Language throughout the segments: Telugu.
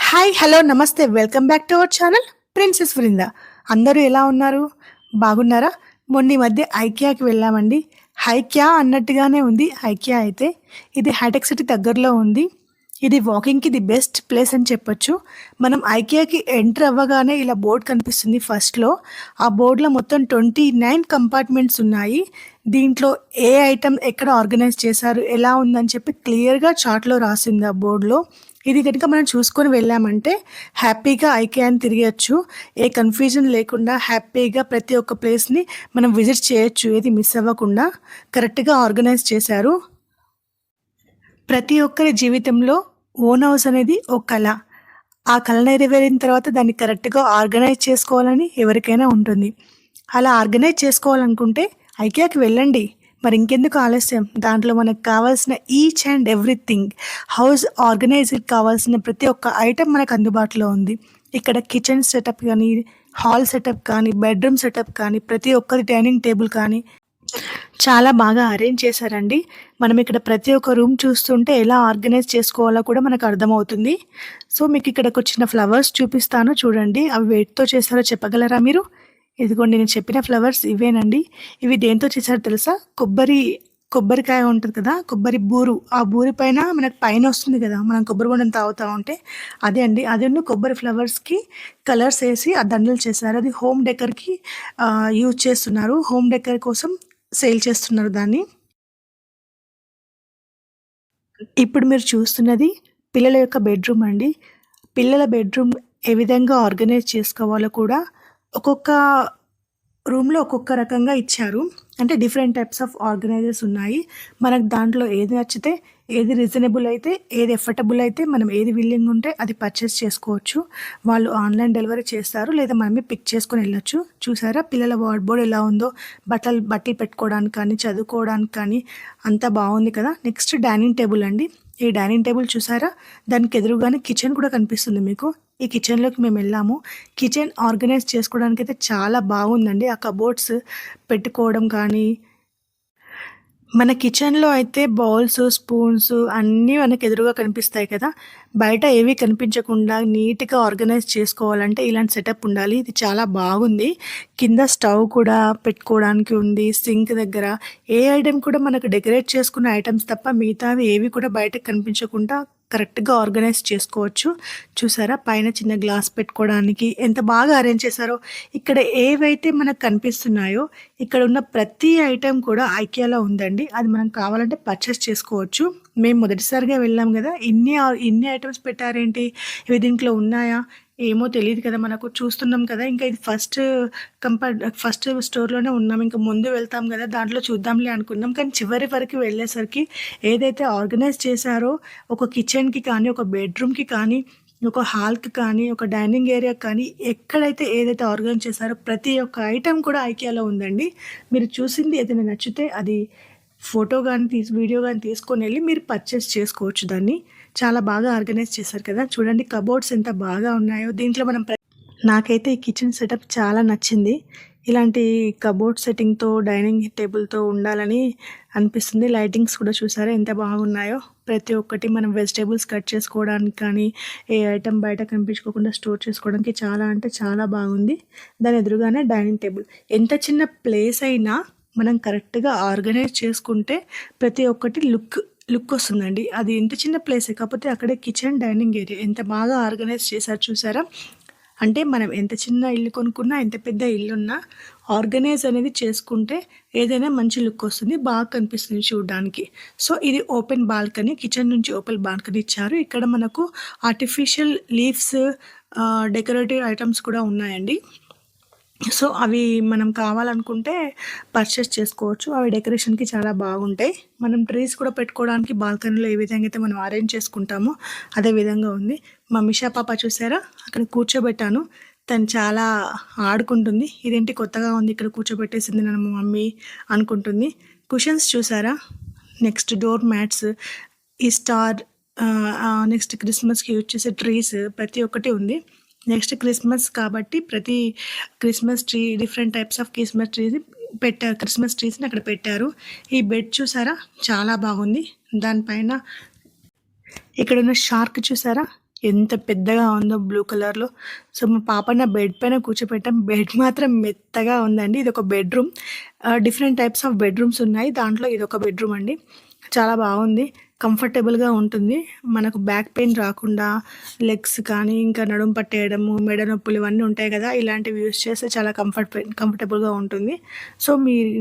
హాయ్! హలో! నమస్తే. Welcome back to our channel princess Vrinda. అందరూ ఎలా ఉన్నారు? బాగున్నారా? మొన్న ఈ మధ్య ఐకియాకి వెళ్ళామండి. హైక్యా అన్నట్టుగానే ఉంది ఐకియా అయితే. ఇది హైటెక్ సిటీ దగ్గరలో ఉంది. ఇది వాకింగ్‌కి ది బెస్ట్ ప్లేస్ అని చెప్పొచ్చు. మనం ఐకియాకి ఎంటర్ అవ్వగానే ఇలా బోర్డ్ కనిపిస్తుంది ఫస్ట్‌లో. ఆ బోర్డ్‌లో మొత్తం 29 కంపార్ట్మెంట్స్ ఉన్నాయి. దీంట్లో ఏ ఐటెమ్ ఎక్కడ ఆర్గనైజ్ చేశారు, ఎలా ఉందని చెప్పి క్లియర్‌గా చార్ట్‌లో రాసింది ఆ బోర్డ్‌లో. ఇది గనుక మనం చూసుకొని వెళ్ళామంటే హ్యాపీగా ఐకియాని తిరిగొచ్చు. ఏ కన్‌ఫ్యూజన్ లేకుండా హ్యాపీగా ప్రతి ఒక్క ప్లేస్‌ని మనం విజిట్ చేయొచ్చు. ఏది మిస్ అవ్వకుండా. కరెక్ట్‌గా ఆర్గనైజ్ చేశారు. ప్రతి ఒక్కరి జీవితంలో ఓన్ హౌస్ అనేది ఒక కల. ఆ కల నెరవేరిన తర్వాత దాన్ని కరెక్ట్‌గా ఆర్గనైజ్ చేసుకోవాలని ఎవరికైనా ఉంటుంది. అలా ఆర్గనైజ్ చేసుకోవాలనుకుంటే ఐకియాకి వెళ్ళండి. మరి ఇంకెందుకు ఆలస్యం? దాంట్లో మనకు కావాల్సిన ఈచ్ అండ్ ఎవ్రీథింగ్ హౌస్ ఆర్గనైజ్‌కి కావాల్సిన ప్రతి ఒక్క ఐటెమ్ మనకు అందుబాటులో ఉంది. ఇక్కడ కిచెన్ సెటప్ గానీ, హాల్ సెటప్ కానీ, బెడ్‌రూమ్ సెటప్ కానీ, ప్రతి ఒక్కరి డైనింగ్ టేబుల్ కానీ చాలా బాగా అరేంజ్ చేశారండి. మనం ఇక్కడ ప్రతి ఒక్క రూమ్ చూస్తుంటే ఎలా ఆర్గనైజ్ చేసుకోవాలో కూడా మనకు అర్థమవుతుంది. సో, మీకు ఇక్కడికొచ్చిన ఫ్లవర్స్ చూపిస్తాను చూడండి. అవి వేటితో చేశారో చెప్పగలరా మీరు? ఇదిగోండి నేను చెప్పిన ఫ్లవర్స్ ఇవేనండి. ఇవి దేనితో చేశారో తెలుసా? కొబ్బరికాయ ఉంటది కదా! కొబ్బరి బూరు. ఆ బూరు పైన మనకు పైనొస్తుంది కదా! మనం కొబ్బరి బోండం తాగుతా ఉంటే అదే అండి. అదును కొబ్బరి ఫ్లవర్స్‌కి కలర్స్ ఏసి ఆ దండలు చేశారు. అది హోమ్ డెకర్‌కి యూజ్ చేస్తున్నారు. హోమ్ డెకర్ కోసం సేల్ చేస్తున్నారు దాన్ని. ఇప్పుడు మీరు చూస్తున్నది పిల్లల యొక్క బెడ్‌రూమ్ అండి. పిల్లల బెడ్‌రూమ్ ఏ విధంగా ఆర్గనైజ్ చేసుకోవాలో కూడా ఒక్కొక్క రూమ్‌లో ఒక్కొక్క రకంగా ఇచ్చారు. అంటే డిఫరెంట్ టైప్స్ ఆఫ్ ఆర్గనైజర్స్ ఉన్నాయి. మనకు దాంట్లో ఏది నచ్చితే, ఏది రీజనబుల్ అయితే, ఏది ఎఫర్టబుల్ అయితే, మనం ఏది విల్లింగ్ ఉంటే అది పర్చేస్ చేసుకోవచ్చు. వాళ్ళు ఆన్‌లైన్ డెలివరీ చేస్తారు. లేదా మనమే పిక్ చేసుకొని ఎళ్ళొచ్చు. చూసారా పిల్లల వార్డ్‌బోర్డ్ ఎలా ఉందో? బట్టలు పెట్టుకోవడానికి కానీ, చదువుకోవడానికి కానీ అంతా బావుంది కదా! నెక్స్ట్ డైనింగ్ టేబుల్ అండి. ఈ డైనింగ్ టేబుల్ చూసారా? దానికి ఎదురుగానే కిచెన్ కూడా కనిపిస్తుంది మీకు. ఈ కిచెన్‌లోకి మేమెళ్ళాము. కిచెన్ ఆర్గనైజ్ చేసుకోవడానికైతే చాలా బాగుందండి. ఆ కబోర్డ్స్ పెట్టుకోవడం కానీ, మన కిచెన్‌లో అయితే బౌల్స్, స్పూన్స్ అన్నీ మనకెదురుగా కనిపిస్తాయి కదా! బయట ఏవి కనిపించకుండా నీట్‌గా ఆర్గనైజ్ చేసుకోవాలంటే ఇలాంటి సెటప్ ఉండాలి. ఇది చాలా బాగుంది. కింద స్టవ్ కూడా పెట్టుకోవడానికి ఉంది. సింక్ దగ్గర ఏ ఐటెమ్ కూడా మనకు డెకరేట్ చేసుకున్న ఐటెమ్స్ తప్ప మిగతావి ఏవి కూడా బయటకు కనిపించకుండా కరెక్ట్‌గా ఆర్గనైజ్ చేసుకోవచ్చు. చూసారా? పైన చిన్న గ్లాస్ పెట్టుకోవడానికి ఎంత బాగా అరేంజ్ చేశారో. ఇక్కడ ఏవైతే మనకు కనిపిస్తున్నాయో ఇక్కడున్న ప్రతి ఐటెమ్ కూడా ఐకియాలో ఉందండి. అది మనం కావాలంటే పర్చేస్ చేసుకోవచ్చు. మేము మొదటిసారిగా వెళ్ళాం గదా! ఇన్ని ఐటెమ్స్ పెట్టారేంటి? ఇవి దీంట్లో ఉన్నాయా? ఏమో తెలీదు కదా! మనకు చూస్తున్నాం కదా! ఇంకా ఇది ఫస్ట్ స్టోర్‌లోనే ఉన్నాం. ఇంక ముందు వెళ్తాం గదా! దాంట్లో చూద్దాంలే అనుకున్నాం. కానీ చివరి వరకు వెళ్ళేసరికి ఏదైతే ఆర్గనైజ్ చేశారో ఒక కిచెన్‌కి కానీ, ఒక బెడ్‌రూమ్‌కి కానీ, ఒక హాల్‌కి కానీ, ఒక డైనింగ్ ఏరియాకి కానీ ఎక్కడైతే ఏదైతే ఆర్గనైజ్ చేశారో ప్రతి ఒక్క ఐటెమ్ కూడా ఐకియాలో ఉందండి. మీరు చూసింది ఏదైనా నచ్చితే అది ఫోటో గాని వీడియో గాని తీసుకొనెళ్ళి మీరు పర్చేస్ చేసుకోవచ్చు దాన్ని. చాలా బాగా ఆర్గనైజ్ చేశారు కదా! చూడండి కబోర్డ్స్ ఎంత బాగా ఉన్నాయో. దీంట్లో మనం నాకైతే ఈ కిచెన్ సెటప్ చాలా నచ్చింది. ఇలాంటి కబోర్డ్ సెట్టింగ్‌తో, డైనింగ్ టేబుల్‌తో ఉండాలని అనిపిస్తుంది. లైటింగ్స్ కూడా చూసారా ఎంత బాగున్నాయో. ప్రతి ఒక్కటి మనం వెజిటబుల్స్ కట్ చేసుకోవడానికి కానీ, ఏ ఐటెమ్ బయట కనిపించుకోకుండా స్టోర్ చేసుకోవడానికి చాలా అంటే చాలా బాగుంది. దాని ఎదురుగానే డైనింగ్ టేబుల్. ఎంత చిన్న ప్లేస్ అయినా మనం కరెక్ట్‌గా ఆర్గనైజ్ చేసుకుంటే ప్రతి ఒక్కటి లుక్ వస్తుందండి. అది ఎంత చిన్న ప్లేసే కాకపోతే అక్కడే కిచెన్, డైనింగ్ ఏరియా ఎంత బాగా ఆర్గనైజ్ చేశారు చూసారా? అంటే మనం ఎంత చిన్న ఇల్లు కొనుక్కున్నా, ఎంత పెద్ద ఇల్లున్నా ఆర్గనైజ్ అనేది చేసుకుంటే ఏదైనా మంచి లుక్ వస్తుంది. బాగా కనిపిస్తుంది చూడ్డానికి. సో, ఇది ఓపెన్ బాల్కనీ. కిచెన్ నుంచి ఓపెన్ బాల్కనీ ఇచ్చారు. ఇక్కడ మనకు ఆర్టిఫిషియల్ లీవ్స్ డెకరేటివ్ ఐటెమ్స్ కూడా ఉన్నాయండి. సో, అవి మనం కావాలనుకుంటే పర్చేస్ చేసుకోవచ్చు. అవి డెకరేషన్‌కి చాలా బాగుంటాయి. మనం ట్రీస్ కూడా పెట్టుకోవడానికి బాల్కనీలో ఏ విధంగా అయితే మనం అరేంజ్ చేసుకుంటామో అదే విధంగా ఉంది. మా మిషా పాప చూసారా? అక్కడ కూర్చోబెట్టాను. తను చాలా ఆడుకుంటుంది. ఇదేంటి కొత్తగా ఉంది ఇక్కడ కూర్చోబెట్టేసింది నన్ను మా మమ్మీ అనుకుంటుంది. కుషన్స్ చూసారా? నెక్స్ట్ డోర్ మ్యాట్స్, ఈ స్టార్ నెక్స్ట్ క్రిస్మస్‌కి యూజ్ చేసే ట్రీస్ ప్రతి ఒక్కటి ఉంది. నెక్స్ట్ క్రిస్మస్ కాబట్టి ప్రతి Christmas tree different types of Christmas ట్రీని పెట్టారు. క్రిస్మస్ ట్రీస్‌ని అక్కడ పెట్టారు. ఈ బెడ్ చూసారా? చాలా బాగుంది. దానిపైన ఇక్కడున్న షార్క్ చూసారా? ఎంత పెద్దగా ఉందో బ్లూ కలర్‌లో. సో, మా పాపని నా బెడ్ పైన కూర్చోపెట్టాం. బెడ్ మాత్రం మెత్తగా ఉందండి. ఇదొక bedroom. Different types of bedrooms ఉన్నాయి. దాంట్లో ఇదొక బెడ్‌రూమ్ అండి. చాలా బాగుంది. కంఫర్టబుల్‌గా ఉంటుంది. మనకు బ్యాక్ పెయిన్ రాకుండా లెగ్స్ కానీ, ఇంకా నడుము పట్టేయడము, మెడ నొప్పులు ఇవన్నీ ఉంటాయి కదా! ఇలాంటివి యూజ్ చేస్తే చాలా కంఫర్టబుల్‌గా ఉంటుంది. సో, మీరు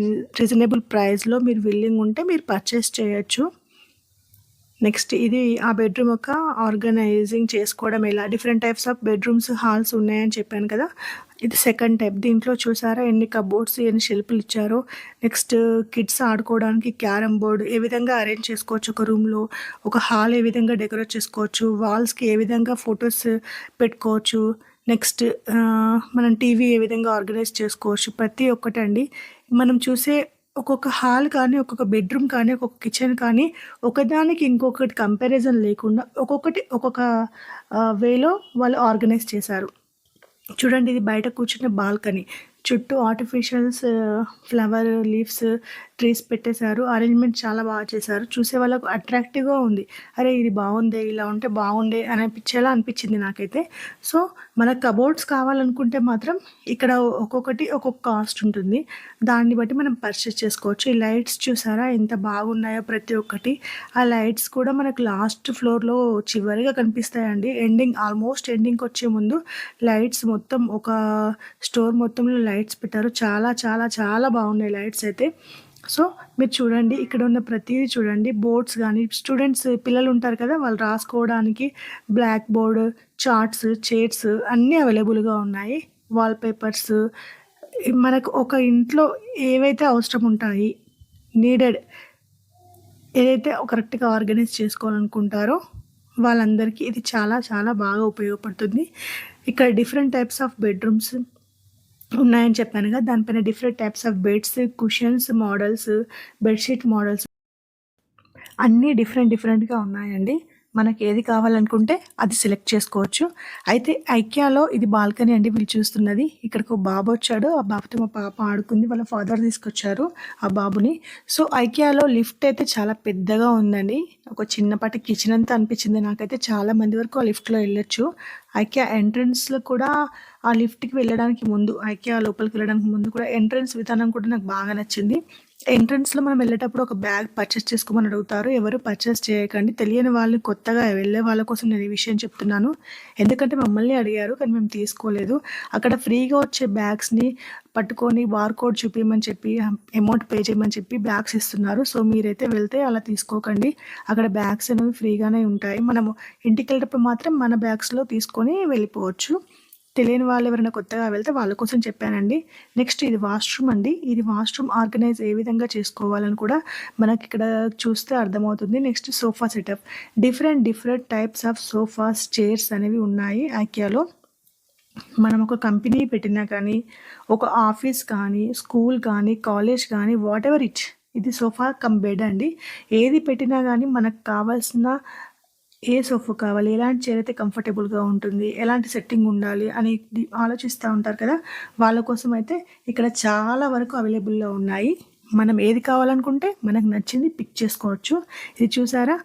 రీజనబుల్ ప్రైస్‌లో మీరు విల్లింగ్ ఉంటే మీరు పర్చేస్ చేయొచ్చు. నెక్స్ట్ ఇది ఆ బెడ్‌రూమ్ యొక్క ఆర్గనైజింగ్ చేసుకోవడం ఎలా, different types of bedrooms, halls ఉన్నాయని చెప్పాను కదా! ఇది సెకండ్ టైప్. దీంట్లో చూసారా ఎన్ని కబోర్డ్స్, ఎన్ని షెల్ఫ్‌లు ఇచ్చారో. నెక్స్ట్ కిడ్స్ ఆడుకోవడానికి క్యారమ్ బోర్డ్ ఏ విధంగా అరేంజ్ చేసుకోవచ్చు ఒక రూమ్‌లో, ఒక హాల్ ఏ విధంగా డెకరేట్ చేసుకోవచ్చు, వాల్స్‌కి ఏ విధంగా ఫొటోస్ పెట్టుకోవచ్చు. నెక్స్ట్ మనం టీవీ ఏ విధంగా ఆర్గనైజ్ చేసుకోవచ్చు. ప్రతి ఒక్కటండి. మనం చూసే ఒక్కొక్క హాల్ కానీ, ఒక్కొక్క బెడ్‌రూమ్ కానీ, ఒక్కొక్క కిచెన్ కానీ ఒకదానికి ఇంకొకటి కంపారిజన్ లేకుండా ఒక్కొక్కటి ఒక్కొక్క వేలో వాళ్ళు ఆర్గనైజ్ చేశారు. చూడండి ఇది బయట కూర్చున్న బాల్కనీ. చుట్టూ ఆర్టిఫిషియల్స్ ఫ్లవర్ లీవ్స్, ట్రీస్ పెట్టేశారు. అరేంజ్‌మెంట్ చాలా బాగా చేశారు. చూసే వాళ్ళకు అట్రాక్టివ్‌గా ఉంది. అరే! ఇది బాగుందే, ఇలా ఉంటే బాగుండే అనిపించేలా అనిపించింది నాకైతే. సో, మనకు కబోర్డ్స్ కావాలనుకుంటే మాత్రం ఇక్కడ ఒక్కొక్కటి ఒక్కొక్క కాస్ట్ ఉంటుంది. దాన్ని బట్టి మనం పర్చేస్ చేసుకోవచ్చు. ఈ లైట్స్ చూసారా ఎంత బాగున్నాయో ప్రతి ఒక్కటి. ఆ లైట్స్ కూడా మనకు లాస్ట్ ఫ్లోర్‌లో చివరిగా కనిపిస్తాయండి. ఆల్మోస్ట్ ఎండింగ్‌కొచ్చే ముందు లైట్స్ మొత్తం ఒక స్టోర్ మొత్తంలో లైట్స్ పెట్టారు. చాలా చాలా చాలా బాగున్నాయి లైట్స్ అయితే. సో, మీరు చూడండి ఇక్కడ ఉన్న ప్రతీది చూడండి. బోర్డ్స్ గానీ, స్టూడెంట్స్ పిల్లలు ఉంటారు కదా! వాళ్ళు రాసుకోవడానికి బ్లాక్ బోర్డ్, చార్ట్స్, చైర్స్ అన్నీ అవైలబుల్‌గా ఉన్నాయి. వాల్ పేపర్స్ మనకు ఒక ఇంట్లో ఏవైతే అవసరం ఉంటాయి, నీడెడ్ ఏదైతే కరెక్ట్‌గా ఆర్గనైజ్ చేసుకోవాలనుకుంటారో వాళ్ళందరికీ ఇది చాలా చాలా బాగా ఉపయోగపడుతుంది. ఇక్కడ డిఫరెంట్ టైప్స్ ఆఫ్ బెడ్‌రూమ్స్ ఉన్నాయని చెప్పాను కదా! దానిపైన different types of beds, cushions models, bedsheet models అన్నీ డిఫరెంట్‌గా ఉన్నాయండి. మనకేది కావాలనుకుంటే అది సెలెక్ట్ చేసుకోవచ్చు. అయితే ఐకియాలో ఇది బాల్కనీ అండి వీళ్ళు చూస్తున్నది. ఇక్కడికి ఒక బాబొచ్చాడు. ఆ బాబుతో మా పాప ఆడుకుంది. వాళ్ళ ఫాదర్ తీసుకొచ్చారు ఆ బాబుని. సో, ఐకియాలో లిఫ్ట్ అయితే చాలా పెద్దగా ఉందండి. ఒక చిన్నపాటి కిచెన్ అంతా అనిపించింది నాకైతే. చాలా మంది వరకు ఆ లిఫ్ట్‌లో ఎళ్ళొచ్చు. ఐకియా ఎంట్రన్స్‌లో కూడా ఆ లిఫ్ట్‌కి వెళ్ళడానికి ముందు, ఐకియా లోపలికి వెళ్ళడానికి ముందు కూడా ఎంట్రన్స్ విధానం కూడా నాకు బాగా నచ్చింది. ఎంట్రన్స్‌లో మనం వెళ్ళేటప్పుడు ఒక బ్యాగ్ పర్చేస్ చేసుకోమని అడుగుతారు. ఎవరు పర్చేస్ చేయకండి. తెలియని వాళ్ళు కొత్తగా వెళ్ళే వాళ్ళ కోసం నేను ఈ విషయం చెప్తున్నాను. ఎందుకంటే మమ్మల్ని అడిగారు కానీ మేము తీసుకోలేదు. అక్కడ ఫ్రీగా వచ్చే బ్యాగ్స్‌ని పట్టుకొని బార్‌కోడ్ చూపియమని చెప్పి అమౌంట్ పే చేయమని చెప్పి బ్యాగ్స్ ఇస్తున్నారు. సో, మీరైతే వెళ్తే అలా తీసుకోకండి. అక్కడ బ్యాగ్స్ అనేవి ఫ్రీగానే ఉంటాయి. మనము ఇంటికెళ్ళేటప్పుడు మాత్రం మన బ్యాగ్స్‌లో తీసుకొని వెళ్ళిపోవచ్చు. తెలియని వాళ్ళు ఎవరైనా కొత్తగా వెళ్తే వాళ్ళ కోసం చెప్పానండి. నెక్స్ట్ ఇది వాష్‌రూమ్ అండి. ఇది వాష్‌రూమ్ ఆర్గనైజ్ ఏ విధంగా చేసుకోవాలని కూడా మనకిక్కడ చూస్తే అర్థమవుతుంది. Next sofa setup. Different types of sofas, chairs అనేవి ఉన్నాయి ఐకియాలో. మనం ఒక కంపెనీ పెట్టినా కానీ, ఒక ఆఫీస్ కానీ, స్కూల్ కానీ, కాలేజ్ కానీ వాటెవర్ ఇది సోఫా కమ్ బెడ్ అండి. ఏది పెట్టినా గానీ మనకు కావాల్సిన ఏ సోఫా కావాలి, ఎలాంటి చైర్ అయితే కంఫర్టబుల్‌గా ఉంటుంది, ఎలాంటి సెట్టింగ్ ఉండాలి అని ఆలోచిస్తా ఉంటారు కదా! వాళ్ళ కోసం అయితే ఇక్కడ చాలా వరకు అవైలబుల్‌లో ఉన్నాయి. మనం ఏది కావాలనుకుంటే మనకు నచ్చింది పిక్ చేసుకోవచ్చు. ఇది చూసారా?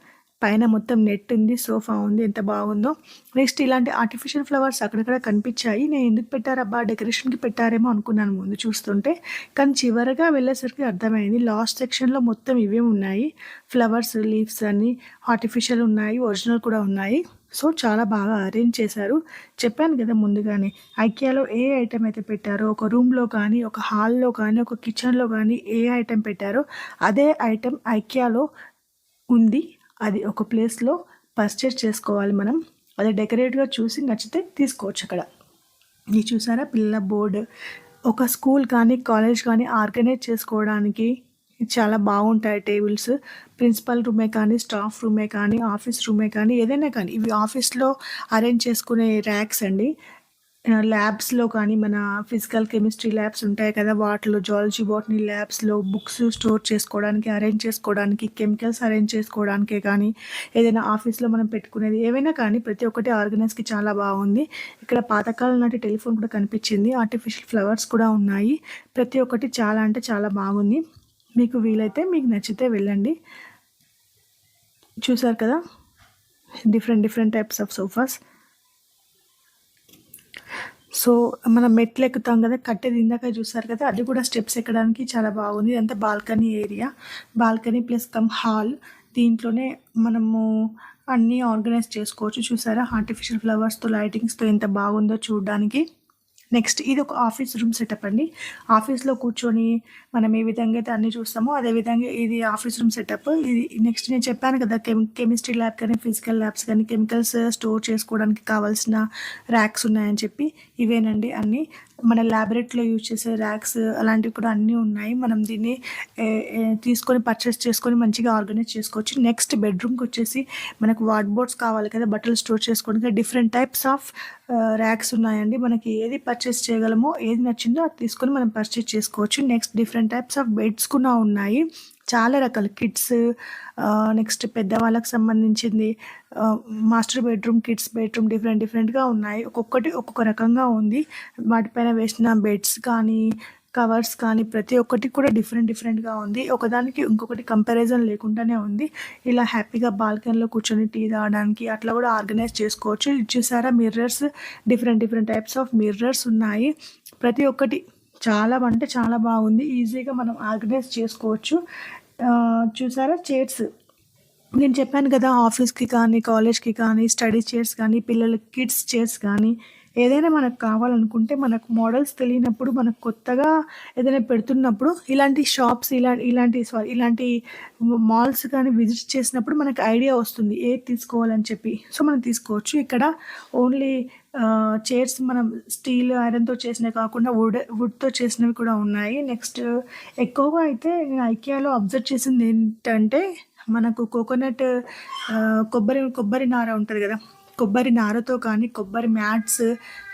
పైన మొత్తం నెట్ ఉంది, సోఫా ఉంది. ఎంత బాగుందో. నెక్స్ట్ ఇలాంటి ఆర్టిఫిషియల్ ఫ్లవర్స్ అక్కడక్కడ కనిపించాయి. నేను ఎందుకు పెట్టారబ్బా డెకరేషన్‌కి పెట్టారేమో అనుకున్నాను ముందు చూస్తుంటే. కానీ చివరగా వెళ్ళేసరికి అర్థమైంది. లాస్ట్ సెక్షన్‌లో మొత్తం ఇవే ఉన్నాయి. ఫ్లవర్స్, లీవ్స్ అని ఆర్టిఫిషియల్ ఉన్నాయి, ఒరిజినల్ కూడా ఉన్నాయి. సో, చాలా బాగా అరేంజ్ చేశారు. చెప్పాను కదా ముందుగానే. ఐకియాలో ఏ ఐటెమ్ అయితే పెట్టారో ఒక రూమ్‌లో కానీ, ఒక హాల్‌లో కానీ, ఒక కిచెన్‌లో కానీ ఏ ఐటెమ్ పెట్టారో అదే ఐటెమ్ ఐకియాలో ఉంది. అది ఒక ప్లేస్‌లో పర్చేస్ చేసుకోవాలి మనం. అది డెకరేట్‌గా చూసి నచ్చితే తీసుకోవచ్చక్కడ. ఇది చూసారా పిల్లల బోర్డ్. ఒక స్కూల్ కానీ, కాలేజ్ కానీ ఆర్గనైజ్ చేసుకోవడానికి చాలా బాగుంటాయి టేబుల్స్. ప్రిన్సిపల్ రూమే కానీ, స్టాఫ్ రూమే కానీ, ఆఫీస్ రూమే కానీ ఏదైనా కానీ ఇవి ఆఫీస్‌లో అరేంజ్ చేసుకునే ర్యాక్స్ అండి. ల్యాబ్స్‌లో కానీ మన ఫిజికల్ కెమిస్ట్రీ ల్యాబ్స్ ఉంటాయి కదా! వాటిలో జువాలజీ, బోటనీ ల్యాబ్స్‌లో బుక్స్ స్టోర్ చేసుకోవడానికి, అరేంజ్ చేసుకోవడానికి, కెమికల్స్ అరేంజ్ చేసుకోవడానికే కానీ, ఏదైనా ఆఫీస్‌లో మనం పెట్టుకునేది ఏవైనా కానీ ప్రతి ఒక్కటి ఆర్గనైజ్‌కి చాలా బాగుంది. ఇక్కడ పాతకాలం నాటి టెలిఫోన్ కూడా కనిపించింది. ఆర్టిఫిషియల్ ఫ్లవర్స్ కూడా ఉన్నాయి. ప్రతి ఒక్కటి చాలా అంటే చాలా బాగుంది. మీకు వీలైతే మీకు నచ్చితే వెళ్ళండి. చూసారు కదా! Different types of sofas. So మనం మెట్లు ఎక్కుతాం కదా, కట్టేది ఇందాక చూసారు కదా, అది కూడా స్టెప్స్ ఎక్కడానికి చాలా బాగుంది. ఇదంతా balcony area, balcony plus come hall. దీంట్లోనే మనము అన్నీ ఆర్గనైజ్ చేసుకోవచ్చు. చూసారా ఆర్టిఫిషియల్ ఫ్లవర్స్తో లైటింగ్స్తో ఎంత బాగుందో చూడడానికి. నెక్స్ట్ ఇది ఒక ఆఫీస్ రూమ్ సెటప్ అండి. ఆఫీస్లో కూర్చొని మనం ఏ విధంగా అయితే అన్నీ చూస్తామో అదేవిధంగా ఇది ఆఫీస్ రూమ్ సెటప్. ఇది నెక్స్ట్ నేను చెప్పాను కదా, కెమిస్ట్రీ ల్యాబ్ కానీ ఫిజికల్ ల్యాబ్స్ కానీ కెమికల్స్ స్టోర్ చేసుకోవడానికి కావాల్సిన ర్యాక్స్ ఉన్నాయని చెప్పి ఇవేనండి అన్నీ. మన ల్యాబొరేటరీలో యూజ్ చేసే ర్యాక్స్ అలాంటివి కూడా అన్నీ ఉన్నాయి. మనం దీన్ని తీసుకొని పర్చేస్ చేసుకొని మంచిగా ఆర్గనైజ్ చేసుకోవచ్చు. నెక్స్ట్ బెడ్రూమ్కి వచ్చేసి మనకు వార్డ్బోర్డ్స్ కావాలి కదా, బట్టలు స్టోర్ చేసుకోవడానికి డిఫరెంట్ టైప్స్ ఆఫ్ ర్యాక్స్ ఉన్నాయండి. మనకి ఏది పర్చేస్ చేయగలమో, ఏది నచ్చిందో అది తీసుకొని మనం పర్చేస్ చేసుకోవచ్చు. Next different types of beds కూడా ఉన్నాయి, చాలా రకాల కిడ్స్, నెక్స్ట్ పెద్దవాళ్ళకి సంబంధించింది, మాస్టర్ బెడ్రూమ్, కిడ్స్ బెడ్రూమ్, డిఫరెంట్గా ఉన్నాయి. ఒక్కొక్కటి ఒక్కొక్క రకంగా ఉంది. వాటిపైన వేసిన బెడ్స్ కానీ కవర్స్ కానీ ప్రతి ఒక్కటి కూడా డిఫరెంట్గా ఉంది. ఒకదానికి ఇంకొకటి కంపారిజన్ లేకుండానే ఉంది. ఇలా హ్యాపీగా బాల్కనీలో కూర్చొని టీ తాగడానికి అట్లా కూడా ఆర్గనైజ్ చేసుకోవచ్చు. ఇది చూసారా mirrors, different types of mirrors ఉన్నాయి. ప్రతి ఒక్కటి చాలా అంటే చాలా బాగుంది. ఈజీగా మనం ఆర్గనైజ్ చేసుకోవచ్చు. చూసారా చైర్స్, నేను చెప్పాను కదా, ఆఫీస్కి కానీ కాలేజ్కి కానీ స్టడీ చైర్స్ కానీ పిల్లల కిడ్స్ చైర్స్ కానీ ఏదైనా మనకు కావాలనుకుంటే, మనకు మోడల్స్ తెలియనప్పుడు, మనకు కొత్తగా ఏదైనా పెడుతున్నప్పుడు ఇలాంటి షాప్స్ ఇలాంటి మాల్స్ కానీ విజిట్ చేసినప్పుడు మనకు ఐడియా వస్తుంది ఏది తీసుకోవాలని చెప్పి. సో మనం తీసుకోవచ్చు. ఇక్కడ ఓన్లీ చైర్స్ మనం స్టీల్ ఐరన్తో చేసినవి కాకుండా వుడ్తో చేసినవి కూడా ఉన్నాయి. నెక్స్ట్ ఎక్కువగా అయితే నేను ఐకియాలో అబ్జర్వ్ చేసింది ఏంటంటే, మనకు కోకోనట్ కొబ్బరి నార ఉంటుంది కదా, కొబ్బరి నారతో కానీ కొబ్బరి మ్యాట్స్,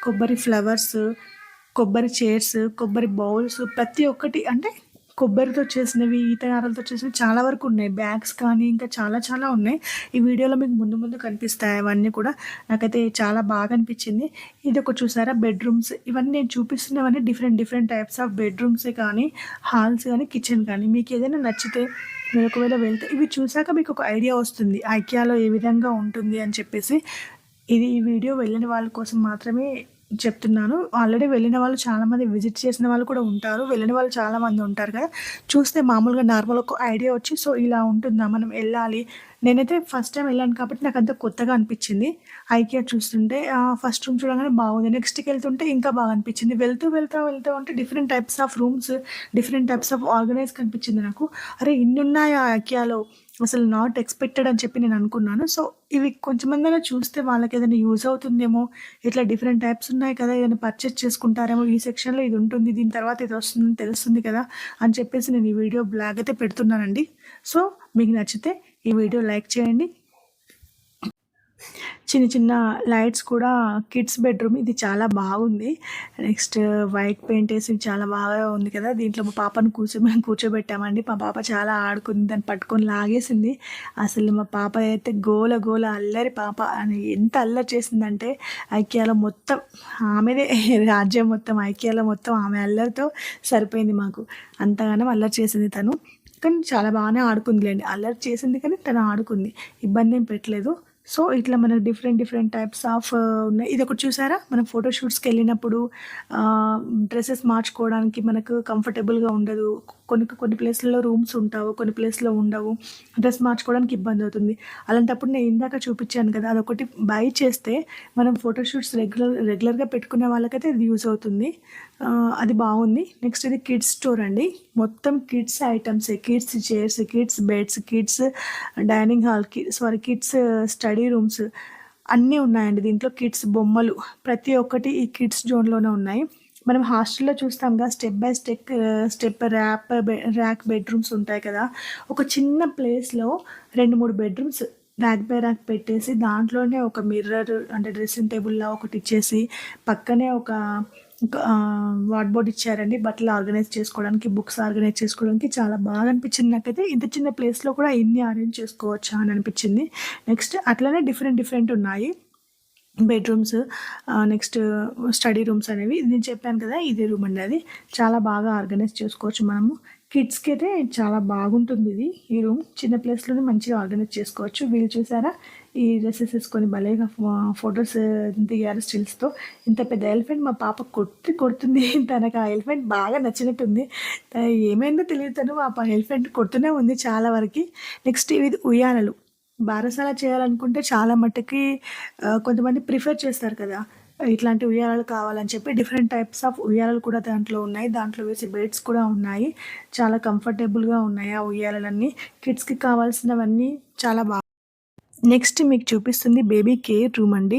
కొబ్బరి ఫ్లవర్స్, కొబ్బరి చైర్స్, కొబ్బరి బౌల్స్, ప్రతి ఒక్కటి అంటే కొబ్బరితో చేసినవి, ఈత నారలతో చేసినవి చాలా వరకు ఉన్నాయి. బ్యాగ్స్ కానీ ఇంకా చాలా ఉన్నాయి. ఈ వీడియోలో మీకు ముందు కనిపిస్తాయి అవన్నీ కూడా. నాకైతే చాలా బాగా అనిపించింది. ఇది ఒక చూసారా బెడ్రూమ్స్, ఇవన్నీ నేను చూపిస్తున్నవన్నీ డిఫరెంట్ టైప్స్ ఆఫ్ బెడ్రూమ్సే కానీ హాల్స్ కానీ కిచెన్ కానీ. మీకు ఏదైనా నచ్చితే మీరు ఒకవేళ వెళ్తే ఇవి చూసాక మీకు ఒక ఐడియా వస్తుంది ఐకియాలో ఏ విధంగా ఉంటుంది అని చెప్పేసి. ఈ వీడియో వెళ్ళిన వాళ్ళ కోసం మాత్రమే చెప్తున్నాను. ఆల్రెడీ వెళ్ళిన వాళ్ళు చాలామంది, విజిట్ చేసిన వాళ్ళు కూడా ఉంటారు, వెళ్ళిన వాళ్ళు చాలామంది ఉంటారు కదా, చూస్తే మామూలుగా నార్మల్ ఒక ఐడియా వచ్చి సో ఇలా ఉంటుందా, మనం వెళ్ళాలి. నేనైతే ఫస్ట్ టైం వెళ్ళాను కాబట్టి నాకు అంత కొత్తగా అనిపించింది. ఐకియా చూస్తుంటే ఫస్ట్ రూమ్ చూడగానే బాగుంది, నెక్స్ట్కి వెళ్తుంటే ఇంకా బాగా అనిపించింది. వెళ్తూ ఉంటే different types of rooms, different types of organise కనిపించింది నాకు. అరే ఇన్ని ఉన్నాయా ఐకియాలో, అసలు నాట్ ఎక్స్పెక్టెడ్ అని చెప్పి నేను అనుకున్నాను. సో ఇవి కొంచెమందైనా చూస్తే వాళ్ళకి ఏదైనా యూజ్ అవుతుందేమో, ఇట్లా డిఫరెంట్ టైప్స్ ఉన్నాయి కదా, ఏదైనా పర్చేస్ చేసుకుంటారేమో, ఈ సెక్షన్లో ఇది ఉంటుంది, దీని తర్వాత ఇది వస్తుందని తెలుస్తుంది కదా అని చెప్పేసి నేను ఈ వీడియో బ్లాగ్ అయితే పెడుతున్నానండి. సో మీకు నచ్చితే ఈ వీడియో లైక్ చేయండి. చిన్న లైట్స్ కూడా, కిడ్స్ బెడ్రూమ్ ఇది చాలా బాగుంది. నెక్స్ట్ వైట్ పెయింట్ వేసి చాలా బాగా ఉంది కదా. దీంట్లో మా పాపను కూర్చోబెట్టామండి. మా పాప చాలా ఆడుకుంది, దాన్ని పట్టుకొని లాగేసింది. అసలు మా పాప అయితే గోల అల్లరి పాప అని ఎంత అల్లరి చేసిందంటే, ఐకియాలో మొత్తం ఆమెదే రాజ్యం, మొత్తం ఐకియాలో మొత్తం ఆమె అల్లరితో సరిపోయింది మాకు. అంతగానో అల్లరి చేసింది తను, కానీ చాలా బాగానే ఆడుకుందిలేండి. అల్లరి చేసింది కానీ తను ఆడుకుంది, ఇబ్బంది ఏం పెట్టలేదు. సో ఇట్లా మనకు డిఫరెంట్ టైప్స్ ఆఫ్ ఉన్నాయి. ఇది ఒకటి చూసారా, మనం ఫోటోషూట్స్కి వెళ్ళినప్పుడు డ్రెస్సెస్ మార్చుకోవడానికి మనకు కంఫర్టబుల్గా ఉండదు. కొన్ని ప్లేస్లలో రూమ్స్ ఉంటావు, కొన్ని ప్లేస్లో ఉండవు, డ్రెస్ మార్చుకోవడానికి ఇబ్బంది అవుతుంది. అలాంటప్పుడు నేను ఇందాక చూపించాను కదా, అదొకటి బై చేస్తే మనం ఫోటోషూట్స్ రెగ్యులర్గా పెట్టుకునే వాళ్ళకైతే ఇది యూజ్ అవుతుంది. అది బాగుంది. నెక్స్ట్ ఇది కిడ్స్ స్టోర్ అండి, మొత్తం kids items, kids chairs, kids beds, kids dining hall, kids study rooms అన్నీ ఉన్నాయండి. దీంట్లో కిడ్స్ బొమ్మలు ప్రతి ఒక్కటి ఈ కిడ్స్ జోన్లోనే ఉన్నాయి. మనం హాస్టల్లో చూస్తాం కదా, step by step rack bedrooms ఉంటాయి కదా, ఒక చిన్న ప్లేస్లో 2-3 బెడ్రూమ్స్ ర్యాక్ బై ర్యాక్ పెట్టేసి దాంట్లోనే ఒక మిర్రర్ అంటే డ్రెస్సింగ్ టేబుల్లా ఒకటి ఇచ్చేసి పక్కనే ఒక వార్డ్బోర్డ్ ఇచ్చారండి. బట్టలు ఆర్గనైజ్ చేసుకోవడానికి, బుక్స్ ఆర్గనైజ్ చేసుకోవడానికి చాలా బాగా అనిపించింది నాకైతే. ఇంత చిన్న ప్లేస్లో కూడా ఇన్ని అరేంజ్ చేసుకోవచ్చా అని అనిపించింది. నెక్స్ట్ అట్లనే డిఫరెంట్ ఉన్నాయి బెడ్రూమ్స్. నెక్స్ట్ స్టడీ రూమ్స్ అనేవి నేను చెప్పాను కదా, ఇదే రూమ్ అండి. అది చాలా బాగా ఆర్గనైజ్ చేసుకోవచ్చు మనము. కిడ్స్కి అయితే చాలా బాగుంటుంది ఈ రూమ్. చిన్న ప్లేస్లోనే మంచిగా ఆర్గనైజ్ చేసుకోవచ్చు. వీళ్ళు చూసారా, ఈ డ్రెస్సెస్ వేసుకొని భలేగా ఫొటోస్ దిగారు స్టిల్స్తో. ఇంత పెద్ద ఎలిఫెంట్ మా పాప కొడుతుంది. తనకు ఆ ఎలిఫెంట్ బాగా నచ్చినట్టుంది. ఏమైందో తెలియదు, తను ఆ ఎలిఫెంట్ కొడుతూనే ఉంది చాలా వరకు. నెక్స్ట్ ఇవి ఉయ్యాలలు. బారసాల చేయాలనుకుంటే చాలా మట్టుకి కొంతమంది ప్రిఫర్ చేస్తారు కదా, ఇట్లాంటి ఉయ్యాలలు కావాలని చెప్పి. డిఫరెంట్ టైప్స్ ఆఫ్ ఉయ్యాలలు కూడా దాంట్లో ఉన్నాయి. దాంట్లో వేసే బెడ్స్ కూడా ఉన్నాయి. చాలా కంఫర్టబుల్గా ఉన్నాయి ఆ ఉయ్యాలన్నీ. కిడ్స్కి కావాల్సినవన్నీ చాలా బాగా. నెక్స్ట్ మీకు చూపిస్తుంది బేబీ కేర్ రూమ్ అండి.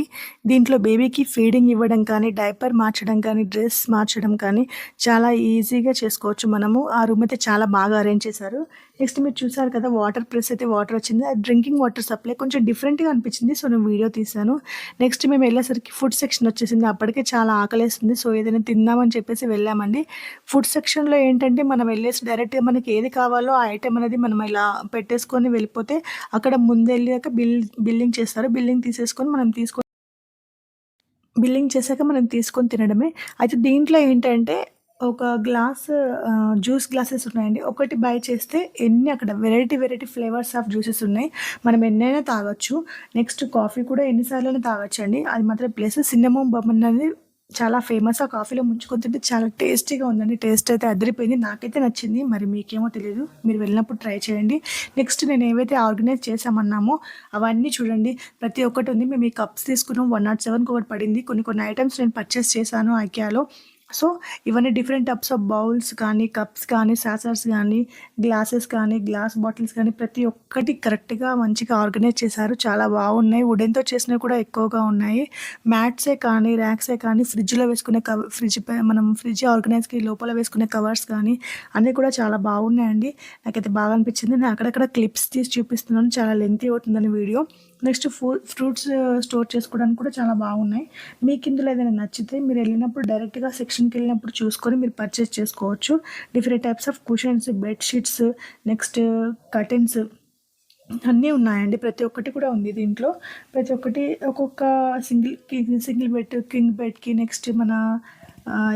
దీంట్లో బేబీకి ఫీడింగ్ ఇవ్వడం కానీ, డైపర్ మార్చడం కానీ, డ్రెస్ మార్చడం కానీ చాలా ఈజీగా చేసుకోవచ్చు మనము. ఆ రూమ్ అయితే చాలా బాగా అరేంజ్ చేశారు. నెక్స్ట్ మీరు చూసారు కదా, వాటర్ ప్రెస్ అయితే వాటర్ వచ్చింది. అది డ్రింకింగ్ వాటర్ సప్లై కొంచెం డిఫరెంట్గా అనిపించింది, సో నేను వీడియో తీశాను. నెక్స్ట్ మేము వెళ్ళేసరికి ఫుడ్ సెక్షన్ వచ్చేసింది. అప్పటికే చాలా ఆకలేస్తుంది, సో ఏదైనా తిందామని చెప్పేసి వెళ్ళామండి. ఫుడ్ సెక్షన్లో ఏంటంటే మనం వెళ్ళేసి డైరెక్ట్గా మనకి ఏది కావాలో ఆ ఐటెం అనేది మనం ఇలా పెట్టేసుకొని వెళ్ళిపోతే అక్కడ ముందెళ్ళాక బిల్లింగ్ చేస్తారు. బిల్లింగ్ చేశాక మనం తీసుకొని తినడమే. అయితే దీంట్లో ఏంటంటే ఒక గ్లాస్ జ్యూస్ గ్లాసెస్ ఉన్నాయండి. ఒకటి బై చేస్తే అక్కడ వెరైటీ ఫ్లేవర్స్ ఆఫ్ జ్యూసెస్ ఉన్నాయి. మనం ఎన్నైనా తాగొచ్చు. నెక్స్ట్ కాఫీ కూడా ఎన్నిసార్లైనా తాగొచ్చండి. అది మాత్రం ప్లస్ సిన్నమోన్ బన్ అనేది చాలా ఫేమస్. ఆ కాఫీలో ముంచుకొని తింటే చాలా టేస్టీగా ఉందండి. టేస్ట్ అయితే అదిరిపోయింది. నాకైతే నచ్చింది. మరి మీకేమో తెలియదు, మీరు వెళ్ళినప్పుడు ట్రై చేయండి. నెక్స్ట్ నేను ఏవైతే ఆర్గనైజ్ చేసామన్నామో అవన్నీ చూడండి. ప్రతి ఒక్కటి ఉంది. మేము ఈ కప్స్ తీసుకున్నాం. 107కి ఒకటి పడింది. కొన్ని ఐటమ్స్ నేను పర్చేస్ చేశాను ఐకియాలో. సో ఇవన్నీ డిఫరెంట్ టైప్స్ ఆఫ్ బౌల్స్ కానీ, కప్స్ కానీ, సాసర్స్ కానీ, గ్లాసెస్ కానీ, గ్లాస్ బాటిల్స్ కానీ ప్రతి ఒక్కటి కరెక్ట్గా మంచిగా ఆర్గనైజ్ చేశారు. చాలా బాగున్నాయి. వుడెన్తో చేసినవి కూడా ఎక్కువగా ఉన్నాయి. మ్యాట్సే కానీ, ర్యాక్సే కానీ, ఫ్రిడ్జ్లో వేసుకునే మనం ఫ్రిడ్జ్ ఆర్గనైజ్కి లోపల వేసుకునే కవర్స్ కానీ అన్నీ కూడా చాలా బాగున్నాయండి. నాకైతే బాగా అనిపించింది. నేను అక్కడక్కడ క్లిప్స్ తీసి చూపిస్తున్నాను, చాలా లెంతీ అవుతుందని వీడియో. నెక్స్ట్ ఫ్రూట్స్ స్టోర్ చేసుకోవడానికి కూడా చాలా బాగున్నాయి. మీకు ఇందులో ఏదైనా నచ్చితే మీరు వెళ్ళినప్పుడు డైరెక్ట్గా సెక్షన్కి వెళ్ళినప్పుడు చూసుకొని మీరు పర్చేస్ చేసుకోవచ్చు. Different types of cushions, bedsheets, next curtains అన్నీ ఉన్నాయండి. ప్రతి ఒక్కటి కూడా ఉంది దీంట్లో. ప్రతి ఒక్కటి ఒక్కొక్క సింగిల్ బెడ్, కింగ్ బెడ్కి, నెక్స్ట్ మన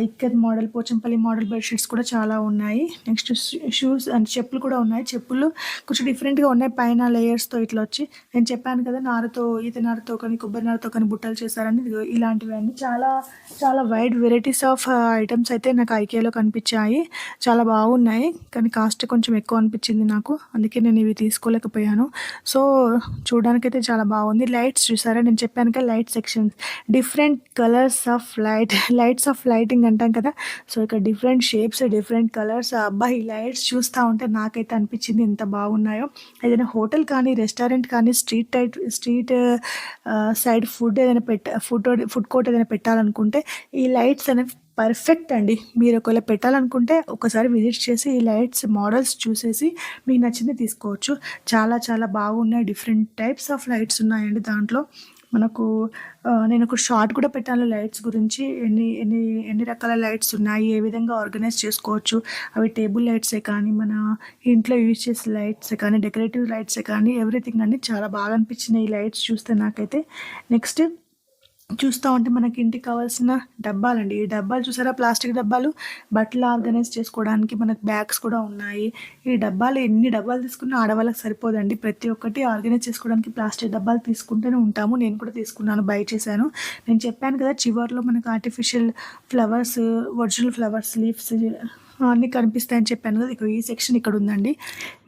Ikat model, Pochampally model bedsheets కూడా చాలా ఉన్నాయి. నెక్స్ట్ షూస్ అండ్ చెప్పులు కూడా ఉన్నాయి. చెప్పులు కొంచెం డిఫరెంట్గా ఉన్నాయి. పైన లేయర్స్తో ఇట్లా వచ్చి, నేను చెప్పాను కదా నారతో, ఈత నారతో కానీ, కొబ్బరి నారతో కానీ బుట్టలు చేశారని. ఇలాంటివి అన్నీ చాలా వైడ్ వెరైటీస్ ఆఫ్ ఐటమ్స్ అయితే నాకు ఐకియాలో కనిపించాయి. చాలా బాగున్నాయి, కానీ కాస్ట్ కొంచెం ఎక్కువ అనిపించింది నాకు. అందుకే నేను ఇవి తీసుకోలేకపోయాను. సో చూడడానికైతే చాలా బాగుంది. లైట్స్ చూసారా, నేను చెప్పాను కదా light sections, different colours of lights off lighting అంటాం కదా. సో ఇక్కడ డిఫరెంట్ షేప్స్, డిఫరెంట్ కలర్స్. అబ్బాయి లైట్స్ చూస్తూ ఉంటే నాకైతే అనిపించింది ఎంత బాగున్నాయో. ఏదైనా హోటల్ కానీ, రెస్టారెంట్ కానీ, స్ట్రీట్ సైడ్ ఫుడ్ కోర్ట్ ఏదైనా పెట్టాలనుకుంటే ఈ లైట్స్ అనేవి పర్ఫెక్ట్ అండి. మీరు ఒకవేళ పెట్టాలనుకుంటే ఒకసారి విజిట్ చేసి ఈ లైట్స్ మోడల్స్ చూసేసి మీకు నచ్చింది తీసుకోవచ్చు. చాలా బాగున్నాయి. డిఫరెంట్ టైప్స్ ఆఫ్ లైట్స్ ఉన్నాయండి దాంట్లో. మనకు నేను ఒక షార్ట్ కూడా పెట్టాను లైట్స్ గురించి. ఎన్ని రకాల లైట్స్ ఉన్నాయి, ఏ విధంగా ఆర్గనైజ్ చేసుకోవచ్చు. అవి టేబుల్ లైట్సే కానీ, మన ఇంట్లో యూజ్ చేసే లైట్సే కానీ, డెకరేటివ్ లైట్సే కానీ, ఎవ్రీథింగ్ అన్నీ చాలా బాగా అనిపించినాయి ఈ లైట్స్ చూస్తే నాకైతే. నెక్స్ట్ చూస్తూ ఉంటే మనకి ఇంటికి కావాల్సిన డబ్బాలండి. ఈ డబ్బాలు చూసారా, ప్లాస్టిక్ డబ్బాలు, బట్టలు ఆర్గనైజ్ చేసుకోవడానికి మనకు బ్యాగ్స్ కూడా ఉన్నాయి. ఈ డబ్బాలు ఎన్ని డబ్బాలు తీసుకున్నా ఆడవాళ్ళకి సరిపోదండి. ప్రతి ఒక్కటి ఆర్గనైజ్ చేసుకోవడానికి ప్లాస్టిక్ డబ్బాలు తీసుకుంటూనే ఉంటాము. నేను కూడా తీసుకున్నాను, బై చేశాను. నేను చెప్పాను కదా చివర్లో మనకు artificial flowers, original flowers, leaves అన్నీ కనిపిస్తాయని చెప్పాను కదా. ఈ సెక్షన్ ఇక్కడ ఉందండి.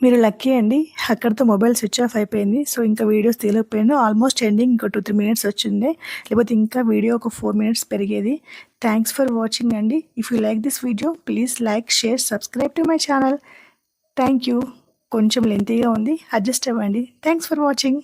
మీరు లక్కీ అండి, అక్కడితో మొబైల్ స్విచ్ ఆఫ్ అయిపోయింది. సో ఇంకా వీడియోస్ తీయలేకపోయాను. ఆల్మోస్ట్ ఎండింగ్ ఇంకా 2-3 మినిట్స్ వచ్చింది, లేకపోతే ఇంకా వీడియో ఒక 4 మినిట్స్ పెరిగేది. థ్యాంక్స్ ఫర్ వాచింగ్ అండి. If you like this video please like, share, subscribe to my channel. Thank you. కొంచెం లెంతీగా ఉంది, అడ్జస్ట్ అవ్వండి. Thanks for watching.